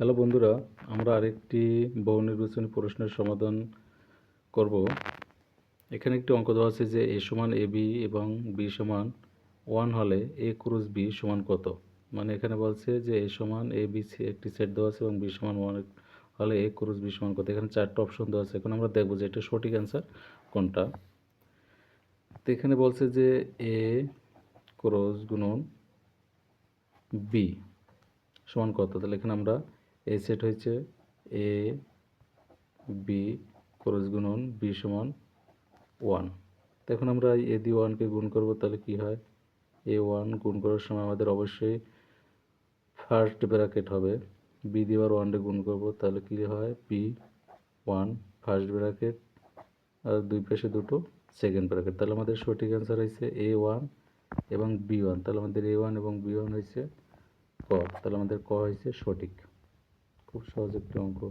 Hello বন্ধুরা, আমরা আরেকটি বহু নির্বাচনী প্রশ্নের সমাধান করব। এখানে একটি অঙ্ক দেওয়া আছে যে a সমান ab এবং b সমান 1 হলে a ক্রস b সমান কত। মানে এখানে বলছে যে a সমান a b একটি সেট দেওয়া আছে এবং b সমান 1 হলে a ক্রস b সমান কত। এখানে চারটা অপশন দেওয়া আছে। এখন আমরা দেখব যে এটা সঠিক অ্যান্সার কোনটা। তো এখানে বলছে যে a ক্রস গুণন b সমান কত। তাহলে এখানে আমরা a সেট হয়েছে a বি ক্রস গুণন বি সমান 1। তো এখন আমরা এ দিয়ে 1কে গুণ করব, তাহলে কি হয়, a1 গুণ করার সময় আমাদের অবশ্যই ফার্স্ট ব্র্যাকেট হবে, বি দিয়ে আবার 1 গুণ করব, তাহলে কি হয় b1 ফার্স্ট ব্র্যাকেট আর দুই পাশে দুটো সেকেন্ড ব্র্যাকেট। তাহলে আমাদের সঠিক অ্যান্সার হয়েছে a1 এবং b1। তাহলে আমাদের a1 এবং b1 হয়েছে ক। তাহলে আমাদের ক হয়েছে সঠিক। খুব সহজ একটি অঙ্ক।